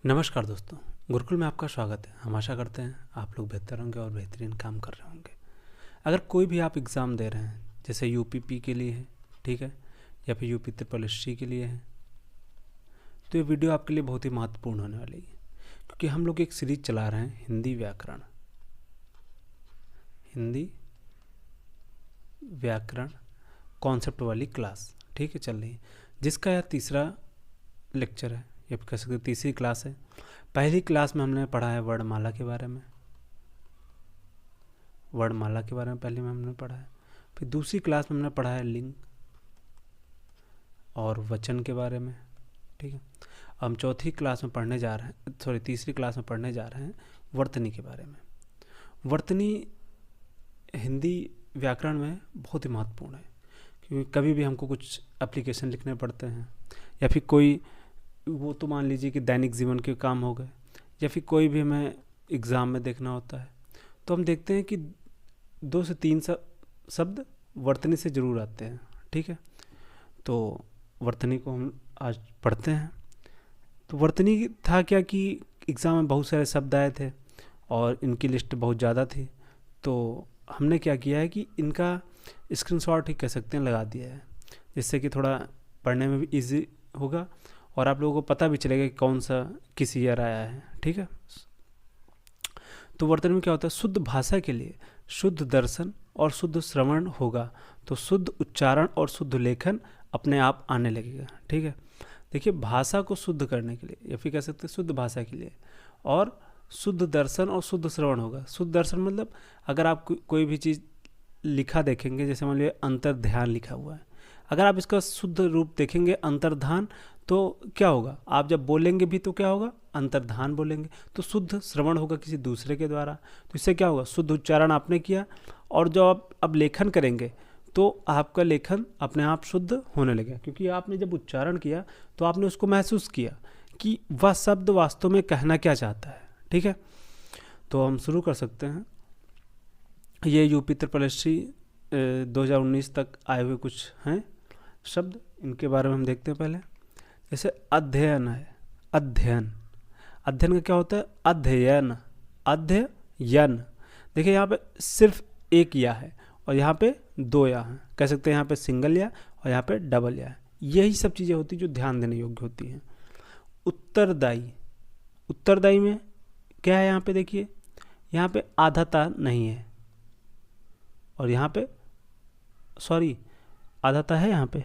नमस्कार दोस्तों, गुरुकुल में आपका स्वागत है। हम आशा करते हैं आप लोग बेहतर होंगे और बेहतरीन काम कर रहे होंगे। अगर कोई भी आप एग्ज़ाम दे रहे हैं, जैसे यूपीपी के लिए है, ठीक है, या फिर यूपी ट्रिपल एससी के लिए है, तो ये वीडियो आपके लिए बहुत ही महत्वपूर्ण होने वाली है, क्योंकि हम लोग एक सीरीज चला रहे हैं हिंदी व्याकरण कॉन्सेप्ट वाली क्लास, ठीक है, चल रही है, जिसका यह तीसरा लेक्चर है, या कह सकते तीसरी क्लास है। पहली क्लास में हमने पढ़ा है वर्णमाला के बारे में, पहले में हमने पढ़ा है। फिर दूसरी क्लास में हमने पढ़ा है लिंग और वचन के बारे में, ठीक है। हम तीसरी क्लास में पढ़ने जा रहे हैं वर्तनी के बारे में। वर्तनी हिंदी व्याकरण में बहुत ही महत्वपूर्ण है, क्योंकि कभी भी हमको कुछ एप्लीकेशन लिखने पड़ते हैं, या फिर कोई वो तो मान लीजिए कि दैनिक जीवन के काम हो गए, या फिर कोई भी हमें एग्ज़ाम में देखना होता है, तो हम देखते हैं कि 2 से 3 शब्द वर्तनी से ज़रूर आते हैं, ठीक है। तो वर्तनी को हम आज पढ़ते हैं। तो वर्तनी था क्या कि एग्ज़ाम में बहुत सारे शब्द आए थे और इनकी लिस्ट बहुत ज़्यादा थी, तो हमने क्या किया है कि इनका स्क्रीनशॉट ही कह सकते हैं लगा दिया है, जिससे कि थोड़ा पढ़ने में भी इजी होगा और आप लोगों को पता भी चलेगा कि कौन सा किस ईयर आया है, ठीक है। तो वर्तनी में क्या होता है, शुद्ध भाषा के लिए शुद्ध दर्शन और शुद्ध श्रवण होगा, तो शुद्ध उच्चारण और शुद्ध लेखन अपने आप आने लगेगा, ठीक है। देखिए, भाषा को शुद्ध करने के लिए, या फिर कह सकते हैं शुद्ध भाषा के लिए, और शुद्ध दर्शन और शुद्ध श्रवण होगा। शुद्ध दर्शन मतलब अगर आप कोई भी चीज़ लिखा देखेंगे, जैसे मान लीजिए अंतर्ध्यान लिखा हुआ है, अगर आप इसका शुद्ध रूप देखेंगे अंतर्धान, तो क्या होगा, आप जब बोलेंगे भी तो क्या होगा, अंतर्धान बोलेंगे। तो शुद्ध श्रवण होगा किसी दूसरे के द्वारा, तो इससे क्या होगा, शुद्ध उच्चारण आपने किया, और जो आप अब लेखन करेंगे तो आपका लेखन अपने आप शुद्ध होने लगेगा, क्योंकि आपने जब उच्चारण किया तो आपने उसको महसूस किया कि वह शब्द वास्तव में कहना क्या चाहता है, ठीक है। तो हम शुरू कर सकते हैं। ये यूपी ट्रिपल एससी 2019 तक आए हुए कुछ हैं शब्द, इनके बारे में हम देखते हैं पहले। जैसे अध्ययन है, अध्ययन का क्या होता है, अध्ययन। देखिए यहाँ पे सिर्फ एक या है और यहाँ पे 2 या हैं, कह सकते हैं यहाँ पे सिंगल या और यहाँ पे डबल या है। यही सब चीज़ें होती जो ध्यान देने योग्य होती हैं। उत्तरदायी में क्या है, यहाँ पे देखिए, यहाँ पे आधाता नहीं है, और यहाँ पे आधाता है, यहाँ पे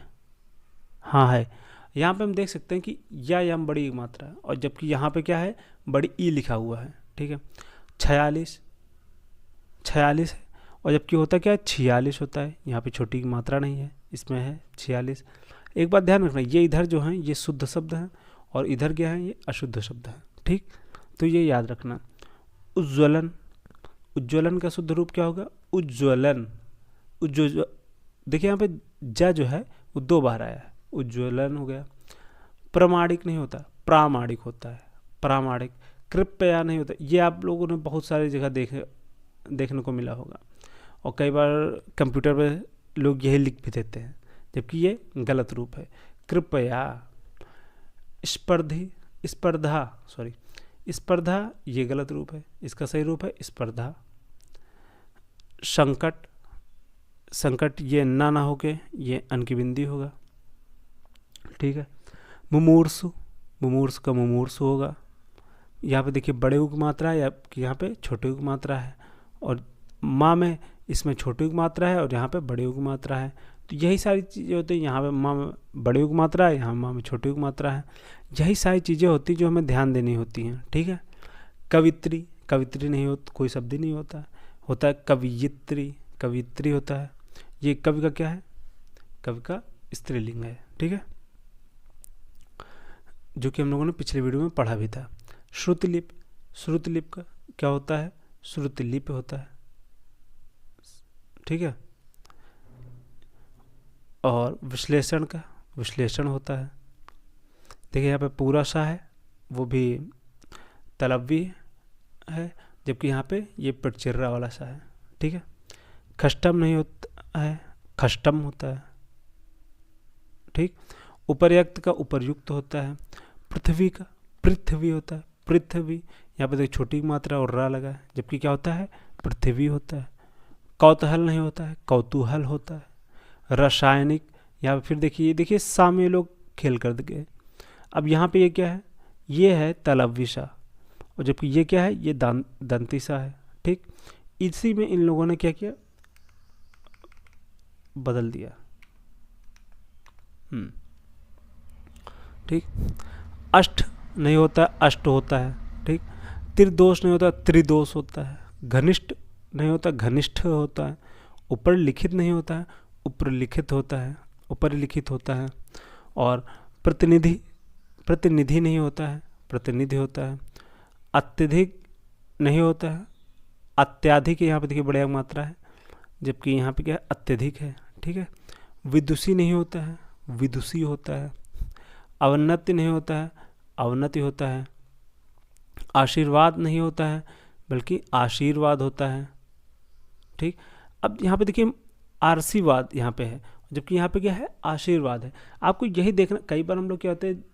हाँ है। यहाँ पे हम देख सकते हैं कि या यम बड़ी मात्रा है, और जबकि यहाँ पे क्या है, बड़ी ई लिखा हुआ है, ठीक है। 46 है, और जबकि होता क्या है, 46 होता है। यहाँ पे छोटी की मात्रा नहीं है, इसमें है 46। एक बात ध्यान रखना, ये इधर जो है ये शुद्ध शब्द हैं, और इधर क्या है, ये अशुद्ध शब्द हैं, ठीक। तो ये याद रखना। उज्ज्वलन का शुद्ध रूप क्या होगा, उज्ज्वलन। देखिए यहाँ पे जा जो है वो 2 बार आया है, उज्ज्वलन हो गया। प्रामाणिक नहीं होता, प्रामाणिक होता है, प्रामाणिक। कृपया नहीं होता, ये आप लोगों ने बहुत सारी जगह देखने को मिला होगा, और कई बार कंप्यूटर पे लोग यही लिख भी देते हैं, जबकि ये गलत रूप है। कृपया। स्पर्धा ये गलत रूप है, इसका सही रूप है स्पर्धा। संकट ये ना होके ये अन की बिंदी होगा, ठीक है। मुमूर्षु का मुमूर्षु होगा। यहाँ पे देखिए बड़े उग मात्रा है, यहाँ पे छोटे उग मात्रा है, और माँ में इसमें छोटी उग मात्रा है और यहाँ पे बड़े उग मात्रा है। तो यही सारी चीज़ें होती हैं, यहाँ पे माँ में बड़े उग मात्रा है, यहाँ माँ में छोटी उग मात्रा है। यही सारी चीज़ें होती हैं जो हमें ध्यान देनी होती हैं, ठीक है। कवित्री नहीं होता, कोई शब्द ही नहीं होता है कवियत्री होता है। ये कवि का क्या है, कवि का स्त्रीलिंग है, ठीक है, जो कि हम लोगों ने पिछले वीडियो में पढ़ा भी था। श्रुतिलिप का क्या होता है, श्रुतिलिप होता है, ठीक है। और विश्लेषण होता है। देखिए यहाँ पे पूरा सा है, वो भी तलव्वी है, जबकि यहाँ पे ये पटचिर्रा वाला सा है, ठीक है। खष्टम नहीं होता है, खष्टम होता है, ठीक। उपर्युक्त का उपर्युक्त होता है। पृथ्वी का पृथ्वी होता है, पृथ्वी। यहाँ पे देखिए छोटी मात्रा और रा लगा है, जबकि क्या होता है, पृथ्वी होता है। कौतूहल नहीं होता है, कौतूहल होता है। रासायनिक, यहाँ पे फिर देखिए सा में लोग खेल कर गए। अब यहाँ पे ये क्या है, ये है तलव्विसा, और जबकि ये क्या है, ये दंतिसा है। ठीक, इसी में इन लोगों ने क्या किया, बदल दिया। ठीक, अष्ट नहीं होता, अष्ट होता है। ठीक, त्रिदोष नहीं होता, त्रिदोष होता है। घनिष्ठ नहीं होता, घनिष्ठ होता है। ऊपर लिखित नहीं होता है, ऊपर लिखित होता है, ऊपर लिखित होता है। और प्रतिनिधि, प्रतिनिधि नहीं होता है, प्रतिनिधि होता है। अत्यधिक नहीं होता है, अत्याधिक यहाँ पे देखिए बड़ी मात्रा है, जबकि यहाँ पे क्या है, अत्यधिक है। ठीक है, विदुषी नहीं होता है, विदुषी होता है। अवनति नहीं होता है, अवनति होता है। आशीर्वाद नहीं होता है, बल्कि आशीर्वाद होता है। ठीक, अब यहाँ पे देखिए आशीर्वाद यहाँ पे है, जबकि यहाँ पे क्या है, आशीर्वाद है। आपको यही देखना, कई बार हम लोग क्या होते हैं,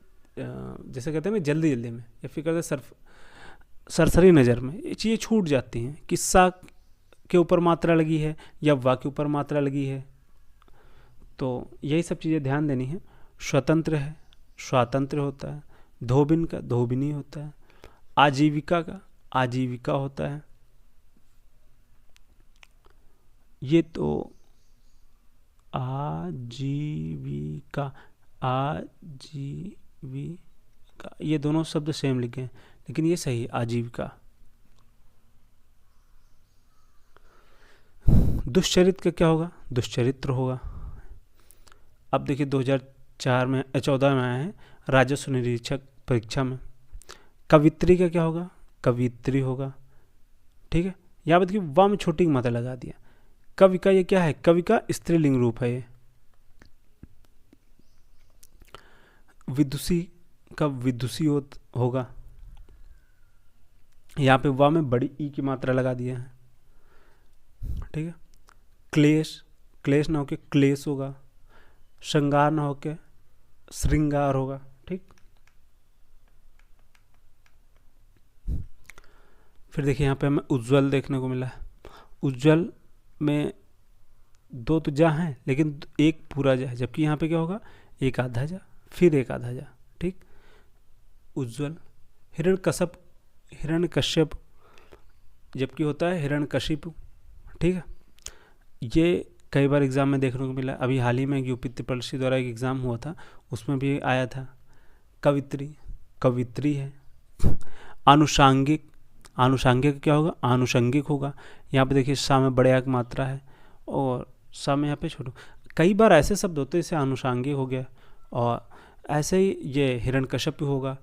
जैसे कहते हैं ना, जल्दी जल्दी में या फिर कहते हैं सरसरी नज़र में ये चीज़ें छूट जाती हैं कि सा के ऊपर मात्रा लगी है या वा के ऊपर मात्रा लगी है। तो यही सब चीज़ें ध्यान देनी है। स्वतंत्र है, स्वातंत्र होता है। धोबिन का धोबिनी होता है। आजीविका का आजीविका होता है। ये तो आजीविका, आजीविका, ये दोनों शब्द सेम लिखे हैं, लेकिन ये सही है, आजीविका। दुष्चरित्र का क्या होगा, दुष्चरित्र होगा। अब देखिए 2014 में आया है राजस्व निरीक्षक परीक्षा में। कवित्री का क्या होगा, कवित्री होगा। ठीक है, यहाँ पर देखिए वा में छोटी की मात्रा लगा दिया। कवि का ये क्या है, कवि का स्त्रीलिंग रूप है ये। विदुषी का विदुषी होगा। यहाँ पे वा में बड़ी ई की मात्रा लगा दिया है। ठीक है, क्लेश, क्लेश ना होके क्लेश होगा। श्रृंगार ना होके श्रृंगार होगा। ठीक, फिर देखिए यहाँ पे हमें उज्ज्वल देखने को मिला है। उज्ज्वल में दो तो जा हैं, लेकिन एक पूरा जा है, जबकि यहाँ पे क्या होगा, एक आधा जा फिर एक आधा जा। ठीक, उज्ज्वल। हिरण्यकश्यप, जबकि होता है हिरण्यकशिपु। ठीक है, ये कई बार एग्जाम में देखने को मिला। अभी हाल ही में यूपी त्रिपल द्वारा एक एग्ज़ाम हुआ था, उसमें भी आया था। कवित्री, कवित्री है। आनुषांगिक, आनुषांगिक क्या होगा, आनुषंगिक होगा। यहाँ पे देखिए सा में बड़े की मात्रा है और सा में यहाँ पे छोटू। कई बार ऐसे शब्द होते हैं, जैसे आनुषांगिक हो गया, और ऐसे ही ये हिरण्यकश्यप होगा।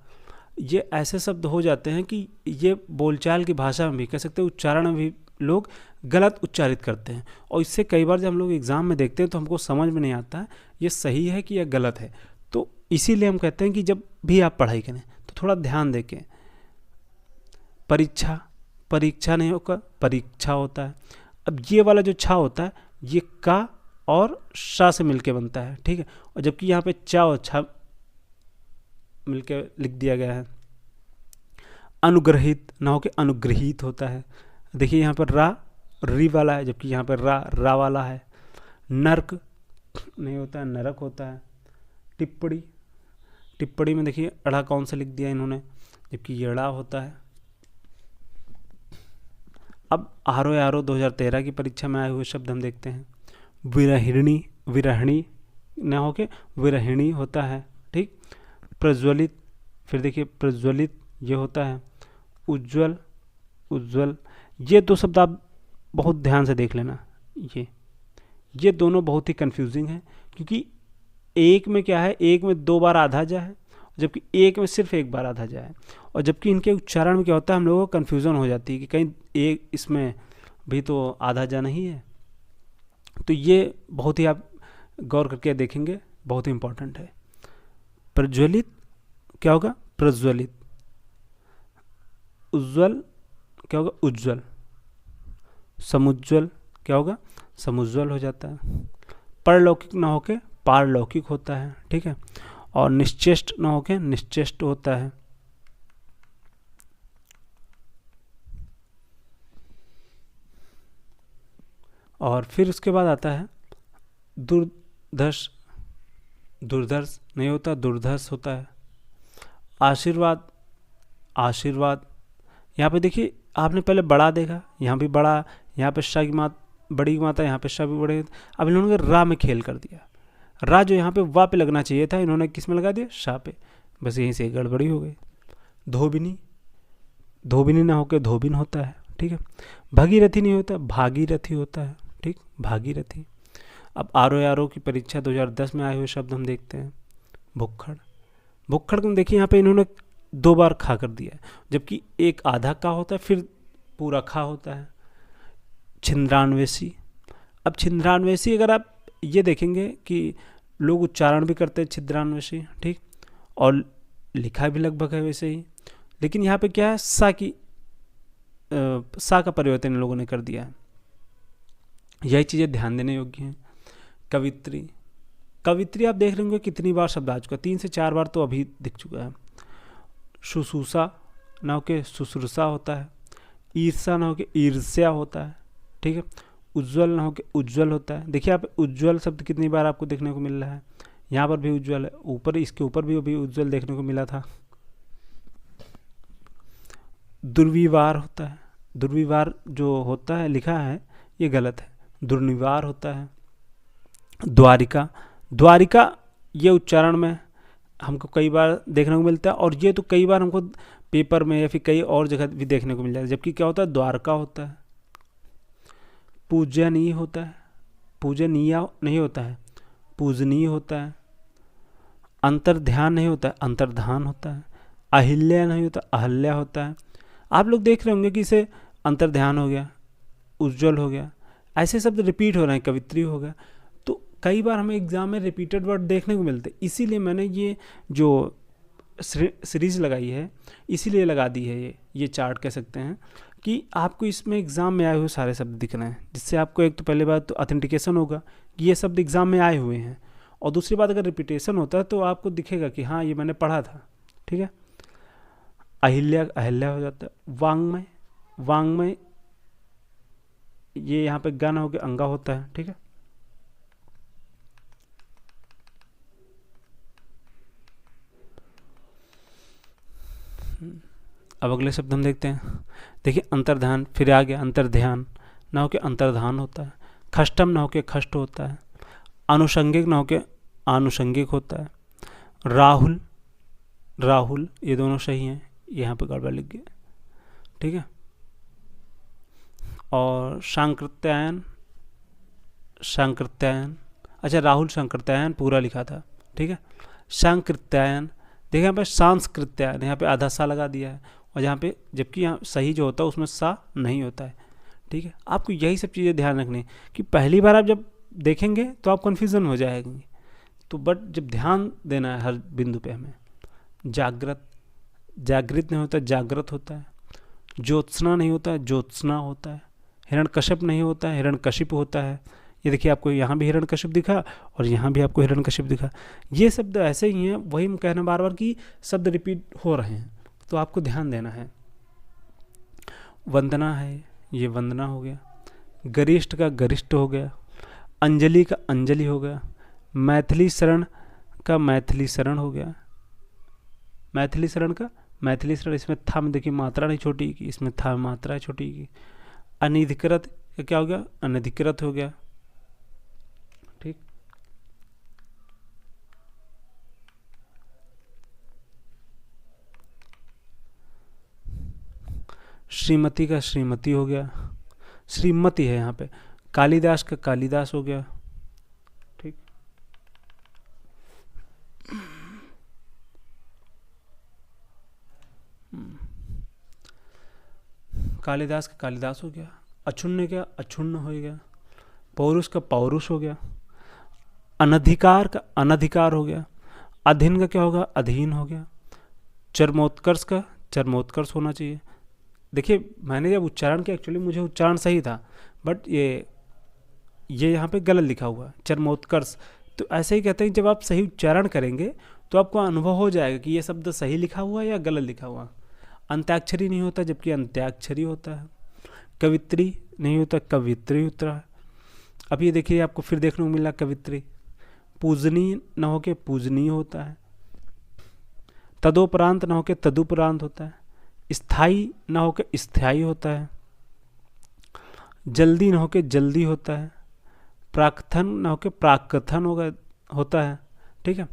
ये ऐसे शब्द हो जाते हैं कि ये बोलचाल की भाषा में भी कह सकते हैं, उच्चारण में भी लोग गलत उच्चारित करते हैं, और इससे कई बार जब हम लोग एग्ज़ाम में देखते हैं तो हमको समझ में नहीं आता है ये सही है कि यह गलत है। तो इसीलिए हम कहते हैं कि जब भी आप पढ़ाई करें तो थोड़ा ध्यान देके। परीक्षा, परीक्षा नहीं होकर परीक्षा होता है। अब ये वाला जो छा होता है, ये का और शा से मिलके बनता है। ठीक है, और जबकि यहाँ पे चा और छा मिलके लिख दिया गया है। अनुग्रहित ना होके अनुग्रहित होता है। देखिए यहाँ पर रा री वाला है, जबकि यहाँ पर रा वाला है। नर्क नहीं होता है, नरक होता है। टिप्पणी, टिप्पणी में देखिए अड़ा कौन सा लिख दिया इन्होंने, जबकि ये अड़ा होता है। अब आरो 2013 की परीक्षा में आए हुए शब्द हम देखते हैं। विरहिणी, विरहिणी ना होके विरहिणी होता है। ठीक, प्रज्वलित, फिर देखिए प्रज्वलित ये होता है। उज्ज्वल, उज्ज्वल, ये दो शब्द आप बहुत ध्यान से देख लेना। ये दोनों बहुत ही कंफ्यूजिंग है, क्योंकि एक में क्या है, एक में 2 बार आधा जा है, जबकि एक में सिर्फ 1 बार आधा जा है। और जबकि इनके उच्चारण में क्या होता है, हम लोगों को कन्फ्यूज़न हो जाती है कि कहीं एक इसमें भी तो आधा जा नहीं है। तो ये बहुत ही आप गौर करके देखेंगे, बहुत ही इंपॉर्टेंट है। प्रज्वलित क्या होगा, प्रज्वलित। उज्ज्वल क्या होगा, उज्ज्वल। समुज्ज्वल क्या होगा, समुज्ज्वल हो जाता है। परलौकिक ना होके पारलौकिक होता है। ठीक है, और निश्चेष्ट ना होके निश्चेष्ट होता है। और फिर उसके बाद आता है दुर्धर्ष, दुर्धर्ष नहीं होता, दुर्धर्ष होता है। आशीर्वाद, आशीर्वाद, यहाँ पे देखिए आपने पहले बड़ा देखा, यहाँ भी बड़ा, यहाँ पे श की मात बड़ी मात्रा, यहाँ पे श भी बड़े, अब इन्होंने रा में खेल कर दिया। रा जो यहाँ पे वा पे लगना चाहिए था, इन्होंने किस में लगा दिया, शा पे, बस यहीं से गड़बड़ी हो गई। धोबिनी, धोबिनी ना होकर धोबिन होता है, ठीक है। भगीरथी नहीं होता, भागीरथी होता है, ठीक, भागीरथी। अब आरओ की परीक्षा 2010 में आए हुए शब्द हम देखते हैं। भुक्खड़, भुक्खड़ को देखिए यहाँ पे इन्होंने 2 बार खा कर दिया है, जबकि एक आधा का होता है फिर पूरा खा होता है। छिंद्रान्वेषी, अब छिंद्रान्वेषी अगर आप ये देखेंगे कि लोग उच्चारण भी करते हैं छिद्रान्वेषी, ठीक, और लिखा भी लगभग है वैसे ही, लेकिन यहाँ पे क्या है, सा की सा का परिवर्तन इन लोगों ने कर दिया है। यही चीज़ें ध्यान देने योग्य हैं। कवित्री, कवित्री आप देख लेंगे कितनी बार शब्द आ चुका है, 3 से 4 बार तो अभी दिख चुका है। शुसूसा ना हो के शुश्रूषा होता है। ईर्षा ना हो के ईर्ष्या होता है, ठीक है। उज्ज्वल ना हो के उज्ज्वल होता है। देखिए आप उज्ज्वल शब्द कितनी बार आपको देखने को मिल रहा है, यहाँ पर भी उज्ज्वल है, ऊपर इसके ऊपर भी अभी उज्ज्वल देखने को मिला था। दुर्विवार होता है, दुर्विवार जो होता है लिखा है ये गलत है, दुर्निवार होता है। द्वारिका, द्वारिका ये उच्चारण में हमको कई बार देखने को मिलता है, और ये तो कई बार हमको पेपर में या फिर कई और जगह भी देखने को मिल जाता है, जबकि क्या होता है, द्वारका होता है। पूजनीय होता है, पूजनीय नहीं होता है, पूजनीय होता है। अंतर्ध्यान नहीं होता है, अंतर्धान होता है। अहिल्या नहीं होता, अहल्या होता है। आप लोग देख रहे होंगे कि इसे अंतर्ध्यान हो गया, उज्ज्वल हो गया, ऐसे शब्द रिपीट हो रहे हैं, कवित्री हो गया। तो कई बार हमें एग्जाम में रिपीटेड वर्ड देखने को मिलते हैं, इसीलिए मैंने ये जो सीरीज लगाई है इसीलिए लगा दी है, ये चार्ट कह सकते हैं कि आपको इसमें एग्ज़ाम में आए हुए सारे शब्द दिख रहे हैं, जिससे आपको एक तो पहले बात तो ऑथेंटिकेशन होगा कि ये शब्द एग्ज़ाम में आए हुए हैं, और दूसरी बात अगर रिपीटेशन होता है तो आपको दिखेगा कि हाँ ये मैंने पढ़ा था, ठीक है। अहिल्या, अहिल्या हो जाता है। वांग्मय, वांग्मय ये यहाँ पे गाना हो गया, अंगा होता है, ठीक है। अब अगले शब्द हम देखते हैं। देखिए अंतर्ध्यान, फिर आ गया अंतर्ध्यान, ना हो के अंतर्धान होता है। खष्टम ना हो के खष्ट होता है। आनुषंगिक ना हो के आनुषंगिक होता है। राहुल, राहुल ये दोनों सही हैं, यहाँ पे गड़बड़ लिख गया, ठीक है। और सांकृत्यायन, सांकृत्यायन, अच्छा राहुल सांकृत्यायन पूरा लिखा था, ठीक है। सांकृत्यायन, देखिए यहाँ पे सांस्कृत्यायन, यहाँ पे आधा सा लगा दिया है, और यहाँ पे जबकि यहाँ सही जो होता है उसमें सा नहीं होता है, ठीक है। आपको यही सब चीज़ें ध्यान रखनी है कि पहली बार आप जब देखेंगे तो आप कन्फ्यूज़न हो जाएंगे, तो बट जब ध्यान देना है हर बिंदु पे हमें। जागृत, जागृत नहीं होता, जागृत होता है। ज्योत्सना नहीं होता है, ज्योत्सना होता है। हिरण्यकश्यप नहीं होता है, हिरण्यकशिप होता है। ये देखिए आपको यहाँ भी हिरण्यकशिप दिखा और यहाँ भी आपको हिरण्यकशिप दिखा। ये शब्द ऐसे ही हैं, वही हम कहना बार बार कि शब्द रिपीट हो रहे हैं, तो आपको ध्यान देना है। वंदना है, ये वंदना हो गया। गरिष्ठ का गरिष्ठ हो गया। अंजलि का अंजलि हो गया। मैथिली शरण का मैथिली शरण हो गया। मैथिली शरण का मैथिली शरण, इसमें था में देखिए मात्रा नहीं छोटी की, इसमें था मात्रा छोटी की। अनधिकृत क्या हो गया, अनधिकृत हो गया, ठीक। श्रीमती का श्रीमती हो गया, श्रीमती है यहाँ पे। कालिदास का कालिदास हो गया, ठीक। कालिदास का कालिदास हो गया। अछुन्न का अछुन्न हो गया। पौरुष का पौरुष हो गया। अनधिकार का अनधिकार हो गया। अधीन का क्या होगा, अधीन हो गया। चरमोत्कर्ष का चरमोत्कर्ष होना चाहिए। देखिए मैंने जब उच्चारण किया, एक्चुअली मुझे उच्चारण सही था, बट ये यहाँ पे गलत लिखा हुआ चरमोत्कर्ष। तो ऐसे ही कहते हैं जब आप सही उच्चारण करेंगे तो आपको अनुभव हो जाएगा कि ये शब्द सही लिखा हुआ है या गलत लिखा हुआ। अंत्याक्षरी नहीं होता, जबकि अंत्याक्षरी होता है। कवित्री नहीं होता, कवित्री होता है। अब ये देखिए आपको फिर देखने को मिला कवित्री, पूजनीय न होके पूजनीय होता है, तदोपरांत न होके तदुपरांत होता है, स्थाई न होके स्थायी होता है, जल्दी न होके जल्दी होता है, प्राकथन न होके प्राकथन होता है। ठीक है,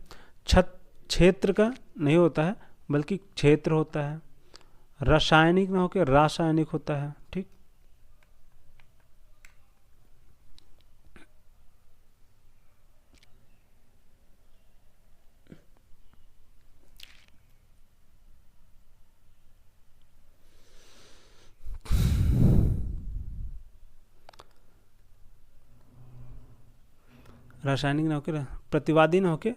क्षेत्र का नहीं होता है बल्कि क्षेत्र होता है, रासायनिक न होके रासायनिक होता है। ठीक, रासायनिक ना होके प्रतिवादी ना होके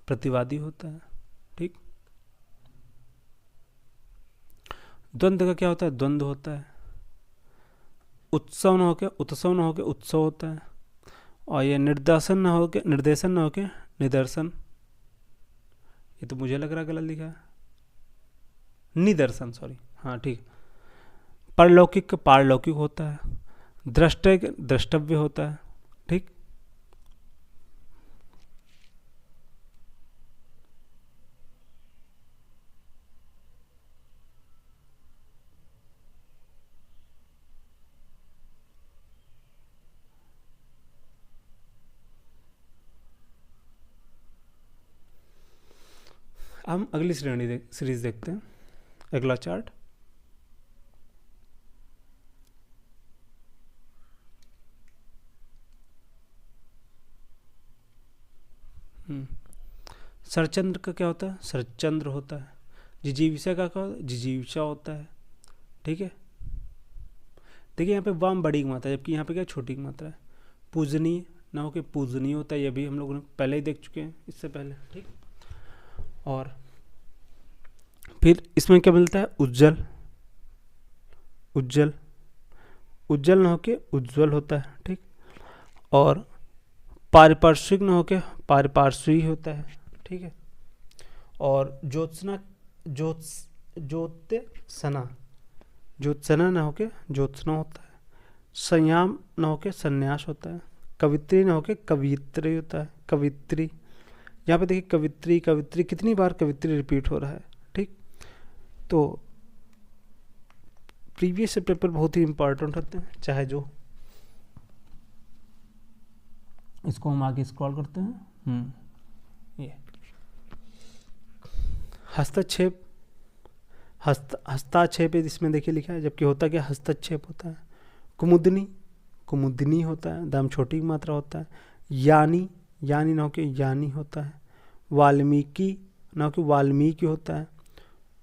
प्रतिवादी होता है। ठीक, द्वंद्व का क्या होता है? द्वंद्व होता है। उत्सव ना होके उत्सव ना होके उत्सव होता है। और ये निर्देशन ना होके निदर्शन, ये तो मुझे लग रहा गलत लिखा है, निदर्शन, सॉरी। हाँ ठीक, परलौकिक का पारलौकिक होता है, दृष्टय द्रष्टव्य होता है। ठीक, हम अगली सीरीज देखते हैं, अगला चार्ट। सरचंद्र का क्या होता है? सरचंद्र होता है। जिजीविषा का क्या होता है? जिजीविषा होता है। ठीक है, देखिए यहाँ पे वाम बड़ी की मात्रा है, जबकि यहाँ पे क्या छोटी की मात्रा है। पूजनीय ना हो के पूजनीय होता है, ये भी हम लोगों ने पहले ही देख चुके हैं इससे पहले। ठीक, और फिर इसमें क्या मिलता है? उज्जवल, उज्जवल, उज्जवल न होके उज्जवल होता है। ठीक, और पारिपार्श्विक न होके पारिपार्श्विक होता है। ठीक है, और ज्योत्सना ज्योत्सना ज्योत्सना न होके ज्योत्सना होता है। संयाम न होके संन्यास होता है। कवित्री न होके कवित्री होता है। कवित्री, यहाँ पे देखिए कवित्री कवित्री, कितनी बार कवित्री रिपीट हो रहा है। ठीक, तो प्रीवियस पेपर बहुत ही इंपॉर्टेंट होते हैं, चाहे जो। इसको हम आगे स्क्रॉल करते हैं। ये हस्तक्षेप, हस्ताक्षेप इसमें देखिए लिखा है, जबकि होता क्या? हस्तक्षेप होता है। कुमुदनी, कुमुदनी होता है, दाम छोटी की मात्रा होता है। यानी, यानी न होके यानी होता है। वाल्मीकि न होके वाल्मीकि होता है।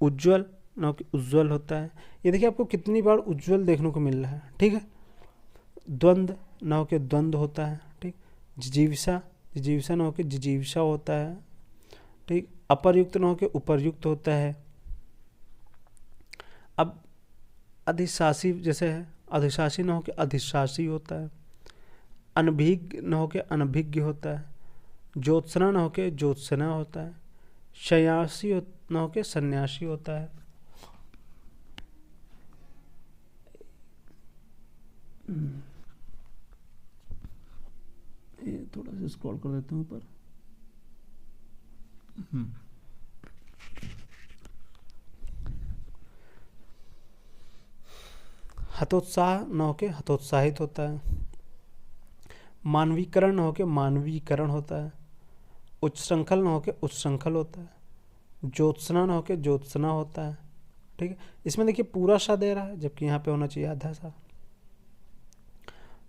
उज्ज्वल न होके उज्ज्वल होता है। ये देखिए आपको कितनी बार उज्ज्वल देखने को मिल रहा है। ठीक है, द्वंद्व न होके द्वंद्व होता है। ठीक, जिजीविषा, जिजीविषा न होके जिजीविषा होता है। ठीक, अपर्युक्त न होके उपर्युक्त होता है। अब अधिशासी जैसे है, अधिशासी न होके अधिशासी होता है। अनभिज्ञ न होके अनभिज्ञ होता है। ज्योत्सना न होके ज्योत्सना होता है। सन्यासी न होके सन्यासी होता है। ये थोड़ा सा स्क्रॉल कर देता हूँ ऊपर। हतोत्साह न होके हतोत्साहित होता है। मानवीकरण न होके मानवीकरण होता है। उच्च श्रृंखल न होके उच्च श्रृंखल होता है। ज्योत्सना न होके ज्योत्सना होता है। ठीक है, इसमें देखिए पूरा सा दे रहा है, जबकि यहाँ पे होना चाहिए आधा सा।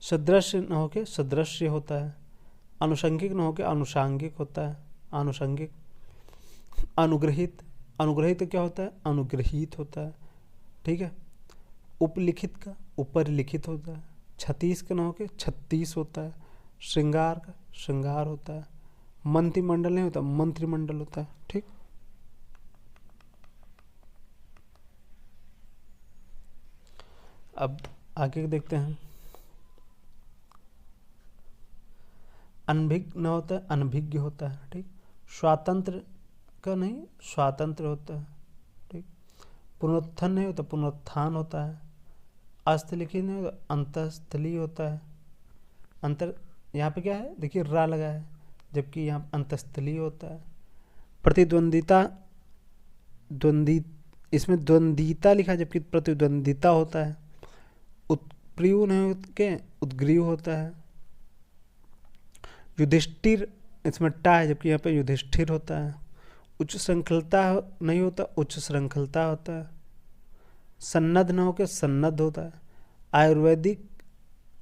सदृश न होके सदृश्य होता है। अनुषंगिक न होके अनुषांगिक होता है। आनुषंगिक। अनुग्रहित, अनुग्रहित क्या होता है? अनुग्रहित होता है। ठीक है, उपलिखित का ऊपर लिखित होता है। छत्तीस का न होके छत्तीस होता है। श्रृंगार का श्रृंगार होता है। मंत्रिमंडल नहीं होता, मंत्रिमंडल होता है। ठीक, अब आगे देखते हैं। अनभिज्ञ न होता है अनभिज्ञ होता है। ठीक, स्वातंत्र का नहीं स्वातंत्र होता है। ठीक, पुनरुत्थान नहीं होता पुनरुत्थान होता है। अस्थलिखित नहीं होता अंतस्थली होता है। अंतर यहाँ पे क्या है, देखिए रा लगा है, जबकि यहाँ अंतस्थलीय होता है। प्रतिद्वंदिता, द्वंदी, इसमें द्वंदिता लिखा है जबकि प्रतिद्वंदिता होता है। उत्प्रिय नहीं के उद्ग्रीव होता है। युधिष्ठिर, इसमें टा है जबकि यहाँ पे युधिष्ठिर होता है। उच्च श्रृंखलता नहीं होता, उच्च श्रृंखलता होता है। सन्नद्ध न होकर सन्नद्ध होता है। आयुर्वेदिक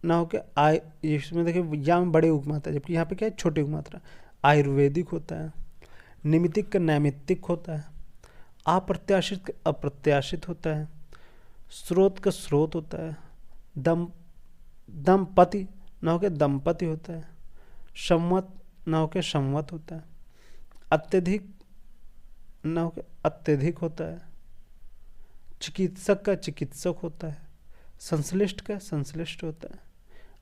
न होकर इसमें देखिए या में बड़े उपमात्रा जबकि यहाँ पे क्या है, छोटी उपमात्रा। आयुर्वेदिक होता है। निमित्तिक का नैमित्तिक होता है। अप्रत्याशित का अप्रत्याशित होता है। स्रोत का स्रोत होता है। दंपति न होकर दंपति होता है। संवत न होकर संवत होता है। अत्यधिक न होकर अत्यधिक होता है। चिकित्सक का चिकित्सक होता है। संश्लिष्ट का संश्लिष्ट होता है।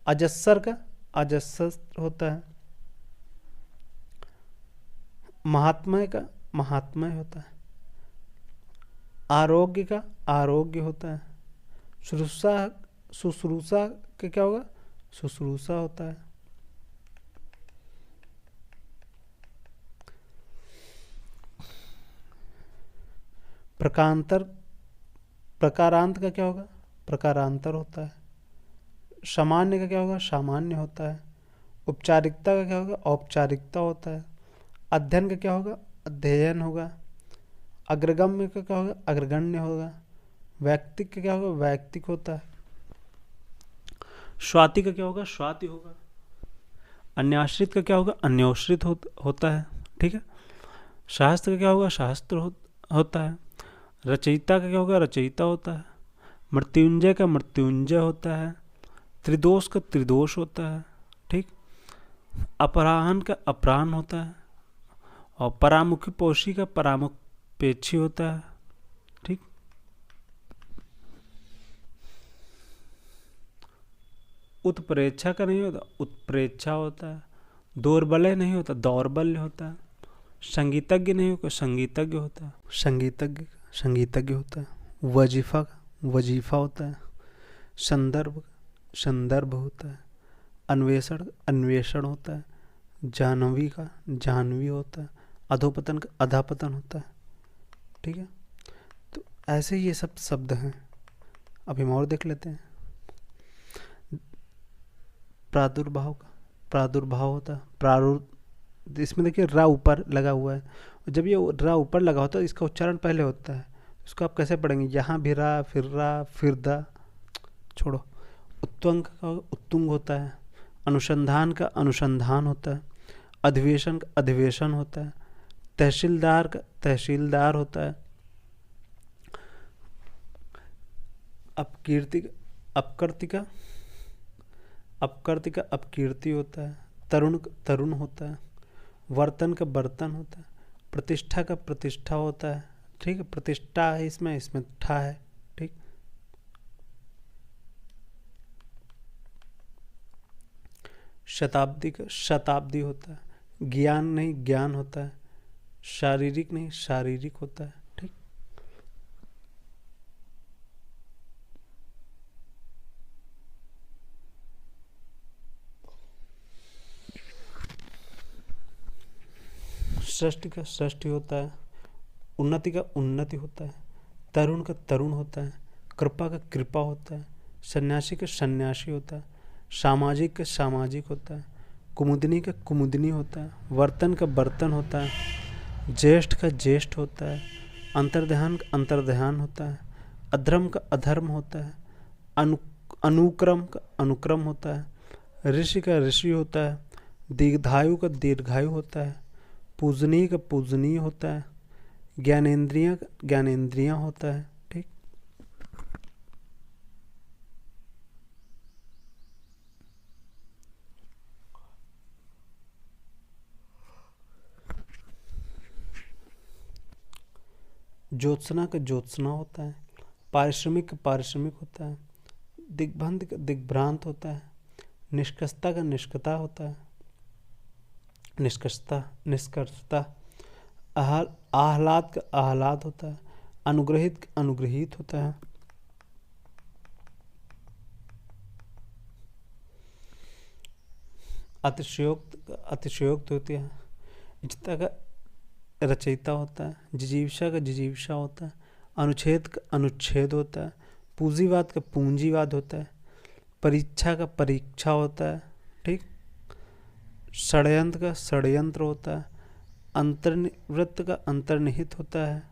अजस्र का अजस्र होता है। महात्मय का महात्मय होता है। आरोग्य का आरोग्य होता है। शुश्रूषा का क्या होगा, शुश्रूषा होता है। प्रकारांतर, प्रकारांत का क्या होगा, प्रकारांतर होता है। सामान्य का क्या होगा, सामान्य होता है। औपचारिकता का क्या होगा, औपचारिकता होता है। अध्ययन का क्या होगा, अध्ययन होगा। अग्रगम्य का क्या होगा, अग्रगण्य होगा। वैयक्तिक का क्या होगा, वैयक्तिक होता है। स्वाति का क्या होगा, स्वाति होगा। अन्याश्रित का क्या होगा, अन्योश्रित होता है। ठीक है। शास्त्र का क्या होगा, शास्त्र होता है। रचयिता का क्या होगा, रचयिता होता है। मृत्युंजय का मृत्युंजय होता है। त्रिदोष का त्रिदोष होता है। ठीक। अपराहन का अपराहन होता है। और परामुखी पोषी का परामुखपेक्षी होता है। ठीक। उत्प्रेक्षा का नहीं होता, उत्प्रेक्षा होता है। दौर्बल्य नहीं होता, दौर्बल्य होता है। संगीतज्ञ नहीं होता, संगीतज्ञ होता है। संगीतज्ञ संगीतज्ञ होता है। वजीफा वजीफा होता है। संदर्भ संदर्भ होता है। अन्वेषण अन्वेषण होता है। जानवी का जानवी होता है। अधोपतन का अधापतन होता है। ठीक है। तो ऐसे ये सब शब्द हैं। अब हम और देख लेते हैं। प्रादुर्भाव का प्रादुर्भाव होता है। इसमें देखिए रा ऊपर लगा हुआ है, और जब ये रा ऊपर लगा होता है इसका उच्चारण पहले होता है। इसको आप कैसे पढ़ेंगे, यहाँ भी रा फिर दा, छोड़ो। उत्तुंग का उत्तुंग होता है। अनुसंधान का अनुसंधान होता है। अधिवेशन का अधिवेशन होता है। तहसीलदार का तहसीलदार होता है। अपकीर्ति अपकृति का अपकृति का अपकीर्ति होता है। तरुण तरुण होता है। वर्तन का बर्तन होता है। प्रतिष्ठा का प्रतिष्ठा होता है। ठीक है। प्रतिष्ठा है इसमें ठा है। ठीक। शताब्दी का शताब्दी होता है। ज्ञान नहीं ज्ञान होता है। शारीरिक नहीं शारीरिक होता है। ठीक। सृष्टि का सृष्टि होता है। उन्नति का उन्नति होता है। तरुण का तरुण होता है। कृपा का कृपा होता है। सन्यासी का सन्यासी होता है। सामाजिक का सामाजिक होता है। कुमुदनी का कुमुदनी होता है। वर्तन का बर्तन होता है। ज्येष्ठ का ज्येष्ठ होता है। अंतर्ध्यान का अंतर्ध्यान होता है। अधर्म का अधर्म होता है। अनुक्रम का अनुक्रम होता है। ऋषि का ऋषि होता है। दीर्घायु का दीर्घायु होता है। पूजनीय का पूजनीय होता है। ज्ञानेंद्रिय का ज्ञानेंद्रिय होता है। ठीक। ज्योत्सना का ज्योत्सना होता है। पारिश्रमिक का पारिश्रमिक होता है। दिग्भ्रांत का दिग्भ्रांत होता है। निष्कर्षता का निष्कता होता है। निष्कर्षता निष्कर्षता। आह्लाद का आह्लाद होता है। अनुग्रहित का अनुग्रहित होता है। अतिशयोक्त होती है, इच्छता का रचयिता होता है, जिजीविषा का जिजीविषा होता है, अनुच्छेद का अनुच्छेद होता है, पूंजीवाद का पूंजीवाद होता है, परीक्षा का परीक्षा होता है, ठीक, षड्यंत्र का षड्यंत्र होता है, अंतर्वृत्त का अंतर्निहित होता है,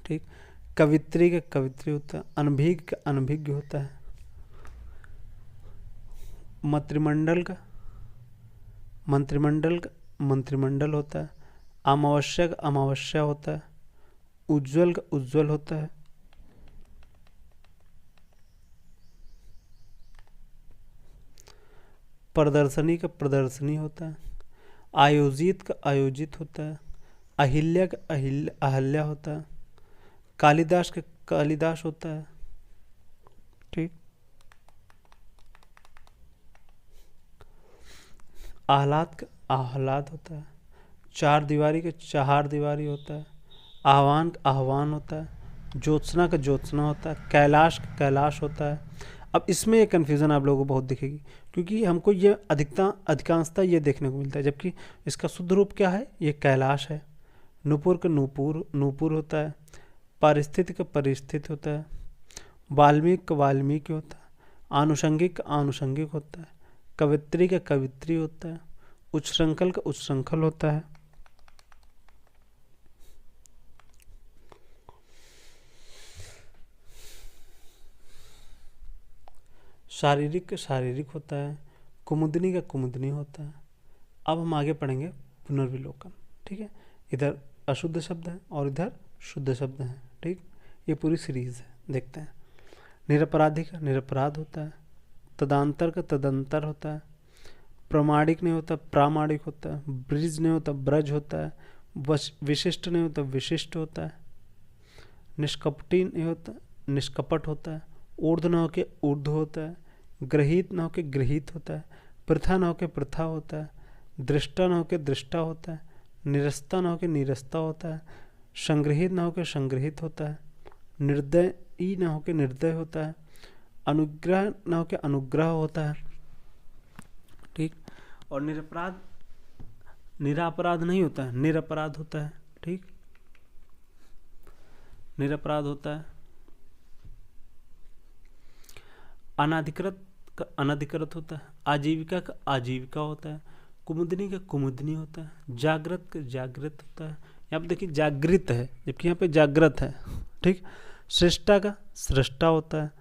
ठीक, कवित्री का कवित्री होता है, अनभिज्ञ का अनभिज्ञ होता है, मंत्रिमंडल का मंत्रिमंडल होता है, अमावस्या का अमावस्या होता है, उज्ज्वल का उज्ज्वल होता है, प्रदर्शनी का प्रदर्शनी होता है, आयोजित का आयोजित होता है, अहिल्या का अहल्या होता है, कालिदास का कालिदास होता है, ठीक, आह्लाद का आह्लाद होता है, चार दीवारी का चार दीवारी होता है, आह्वान का आह्वान होता है, ज्योत्सना का ज्योत्सना होता है, कैलाश का कैलाश होता है। अब इसमें ये कन्फ्यूज़न आप लोगों को बहुत दिखेगी, क्योंकि हमको ये अधिकांशता ये देखने को मिलता है, जबकि इसका शुद्ध रूप क्या है, ये कैलाश है। नूपुर का नूपुर होता है, पारिस्थितिक का परिस्थिति होता है, वाल्मीकि का वाल्मीकि होता है, आनुषंगिक का आनुषंगिक होता है, कवित्री का कवित्री होता है, उच्छृंखल का उच्छृंखल होता है, शारीरिक का शारीरिक होता है, कुमुदनी का कुमुदनी होता है। अब हम आगे पढ़ेंगे पुनर्विलोकन, ठीक है। इधर अशुद्ध शब्द है और इधर शुद्ध शब्द है, ठीक। ये पूरी सीरीज है, देखते हैं। निरपराधी का निरपराध होता है, तदांतर का तदंतर होता है, प्रमाणिक नहीं होता प्रामाणिक होता है, ब्रिज नहीं होता ब्रज होता है, विशिष्ट नहीं होता विशिष्ट होता है, निष्कपटी नहीं होता निष्कपट होता है, ऊर्ध्व न होके ऊर्ध्व होता है, ग्रहित न होके गृहित होता है, प्रथा न होके प्रथा होता है, दृष्टा न होके दृष्टा होता है, निरस्ता न होके निरस्ता होता है, संग्रहित न होके संग्रहित होता है, निर्दयी न होके निर्दय होता है, अनुग्रह न होके अनुग्रह होता है, ठीक। और निरापराध नहीं होता है, निरपराध होता है, ठीक, निरपराध होता है। अनाधिकृत का अनधिकृत होता है, आजीविका का आजीविका होता है, कुमुदनी का कुमुदनी होता है, जागृत का जागृत होता है। यहाँ पे देखिए जागृत है जबकि यहाँ पे जागृत है, ठीक। सृष्टा का सृष्टा होता है,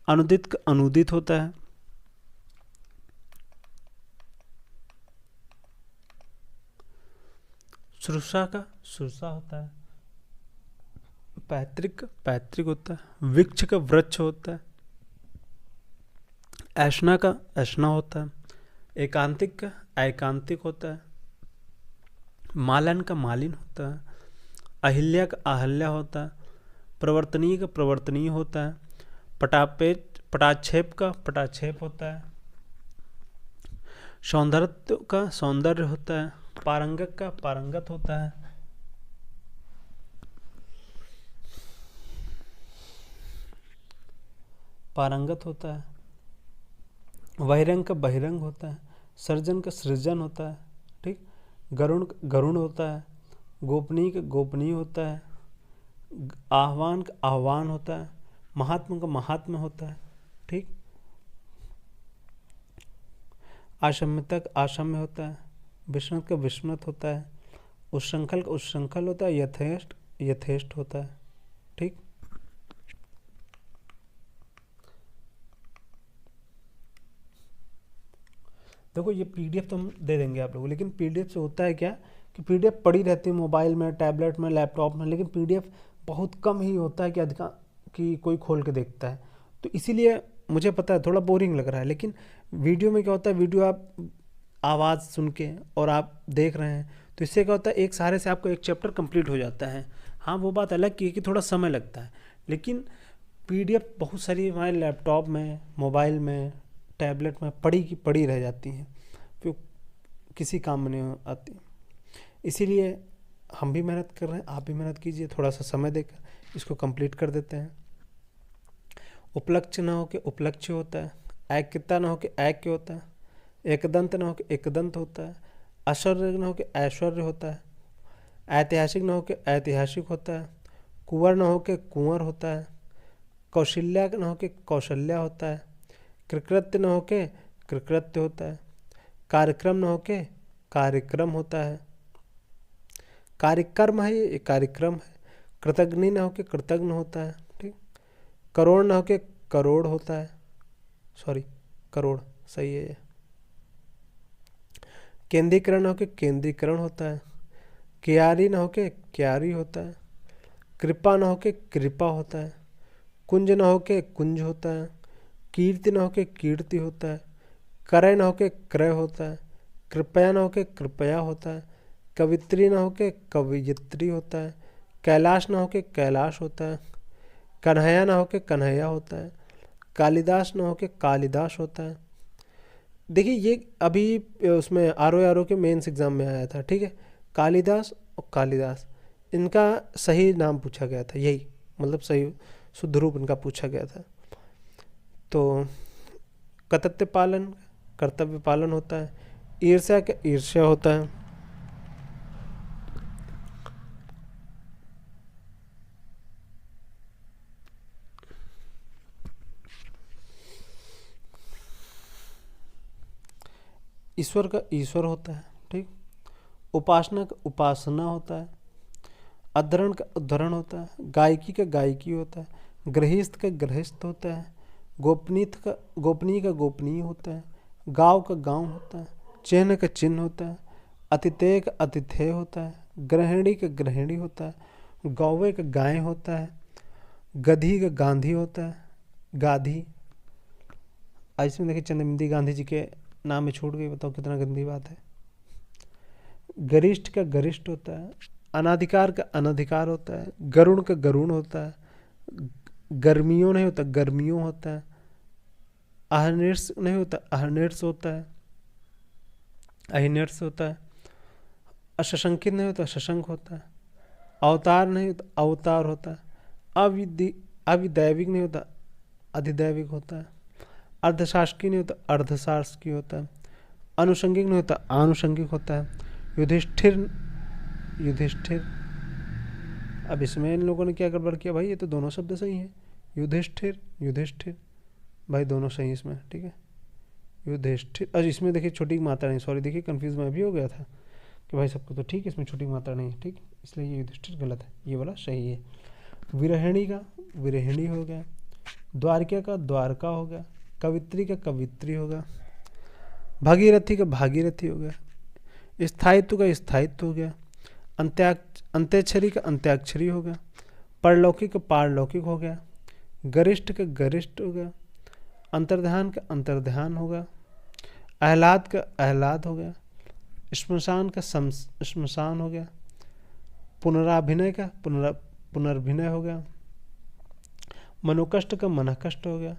अनुदित का अनुदित होता है, श्रुषा का श्रुषा होता है, पैतृक का पैतृक होता है, वृक्ष का वृक्ष होता है, ऐष्णा का ऐष्णा होता है, एकांतिक का एकांतिक होता है, मालन का मालिन होता है, अहिल्या का अहल्या होता है, प्रवर्तनीय का प्रवर्तनीय होता है, पटाक्षेप का पटाक्षेप होता है, सौंदर्य का सौंदर्य होता है, पारंगत का पारंगत होता है, पारंगत होता है, बहिरंग का बहिरंग होता है, सर्जन का सृजन होता है, ठीक। गरुण गरुण होता है, गोपनीय का गोपनीय होता है, आह्वान का आह्वान होता है, महात्मा का महात्मा होता है, ठीक। आशम्यता का आशम्य होता है, विस्मृत का विस्मृत होता है, उच्छृंखल का उच्छृंखल होता है, यथेष्ट यथेष्ट होता है, ठीक। देखो ये पीडीएफ तो हम दे देंगे आप लोगों को, लेकिन पीडीएफ से होता है क्या कि पीडीएफ पड़ी रहती है मोबाइल में, टैबलेट में, लैपटॉप में, लेकिन पीडीएफ बहुत कम ही होता है कि कोई खोल के देखता है। तो इसीलिए मुझे पता है थोड़ा बोरिंग लग रहा है, लेकिन वीडियो में क्या होता है, वीडियो आप आवाज़ सुन के और आप देख रहे हैं तो इससे क्या होता है एक सहारे से आपको एक चैप्टर कंप्लीट हो जाता है। हाँ वो बात अलग की है कि थोड़ा समय लगता है, लेकिन पीडीएफ बहुत सारी हमारे लैपटॉप में, मोबाइल में, टैबलेट में पड़ी रह जाती हैं, फिर किसी काम में नहीं आती। इसीलिए हम भी मेहनत कर रहे हैं, आप भी मेहनत कीजिए, थोड़ा सा समय देकर इसको कंप्लीट कर देते हैं। उपलक्ष्य ना हो के उपलक्ष्य होता है, ऐक्यता ना हो के ऐक्य होता है, एकदंत न होकर एकदंत होता है, ऐश्वर्य न होकर ऐश्वर्य होता है, ऐतिहासिक न होकर ऐतिहासिक होता है, कुंवर न होकर कुंवर होता है, कौशल्या न होकर कौशल्या होता है, कृकृत्य न होकर कृकृत्य होता है, कार्यक्रम न होकर कार्यक्रम होता है, कार्यक्रम है ये कार्यक्रम है, कृतज्ञ न होकर कृतज्ञ होता है, ठीक, करोड़ न होकर करोड़ होता है, सॉरी करोड़ सही है ये, केंद्रीकरण न होकर केंद्रीकरण होता है, क्यारी न होकर क्यारी होता है, कृपा न होकर कृपा होता है, कुंज न होकर कुंज होता है, कीर्ति न होकर कीर्ति होता है, क्रय न होकर क्रय होता है, कृपया न होकर कृपया होता है, कवित्री न होकर कवियत्री होता है, कैलाश न होकर कैलाश होता है, कन्हैया न होकर कन्हैया होता है, कालिदास न होकर कालिदास होता है। देखिए ये अभी उसमें आर के मेंस एग्जाम में आया था, ठीक है, कालिदास और कालिदास इनका सही नाम पूछा गया था, यही मतलब सही शुद्ध रूप इनका पूछा गया था। तो कर्तव्य पालन कर्तव्य पालन होता है, ईर्ष्या का ईर्ष्या होता है, ईश्वर का ईश्वर होता है, ठीक, उपासना का उपासना होता है, अधरण का उद्धरण होता है, गायकी का गायकी होता है, गृहस्थ का गृहस्थ होता है, गोपनीय का गोपनीय होता है, गाँव का गाँव होता है, चिन्ह का चिन्ह होता है, अतिथेय का अतिथेय होता है, गृहिणी का गृहिणी होता है, गौवे का गाय होता है, गधी का गांधी होता है, गाधी। इसमें देखिए चंद्रबिंदी गांधी जी के नाम में छूट गई, बताओ कितना गंदी बात है। गरिष्ठ का गरिष्ठ होता है, अनाधिकार का अनधिकार होता है, गरुण का गरुण होता है, गर्मियों नहीं होता गर्मियों होता है, अहनिर्स नहीं होता अहनिर्स होता है, अहिनिर्स होता है, अशंकित नहीं होता शशंक होता है, अवतार नहीं होता अवतार होता है, अविदैविक नहीं होता अधिदैविक होता है, अर्धशासकीय नहीं होता अर्धशासकीय होता है, अनुषंगिक नहीं होता आनुषंगिक होता है, युधिष्ठिर युधिष्ठिर। अब इसमें इन लोगों ने क्या गड़बड़ किया भाई, ये तो दोनों शब्द सही हैं, युधिष्ठिर युधिष्ठिर भाई दोनों सही हैं इसमें, ठीक है, युधिष्ठिर। और इसमें देखिए छोटी मात्रा नहीं, सॉरी देखिए कंफ्यूज मैं भी हो गया था कि भाई सबको तो ठीक है, इसमें छोटी मात्रा नहीं है, ठीक, इसलिए ये युधिष्ठिर गलत है, ये वाला सही है। विरहिणी का विरहिणी हो गया, द्वारिका का द्वारका हो गया, कवित्री का कवित्री होगा, भागीरथी का भागीरथी हो गया, स्थायित्व का स्थायित्व हो गया, अंत्याक्षरी का अंत्याक्षरी हो गया, परलौकिक का पारलौकिक हो गया, गरिष्ठ का गरिष्ठ हो गया, अंतर्ध्यान का अंतर्ध्यान होगा, आह्लाद का आह्लाद हो गया, श्मशान का श्मशान हो गया, पुनराभिनय का पुनर्भिनय हो गया, मनोकष्ट का मनकष्ट हो गया,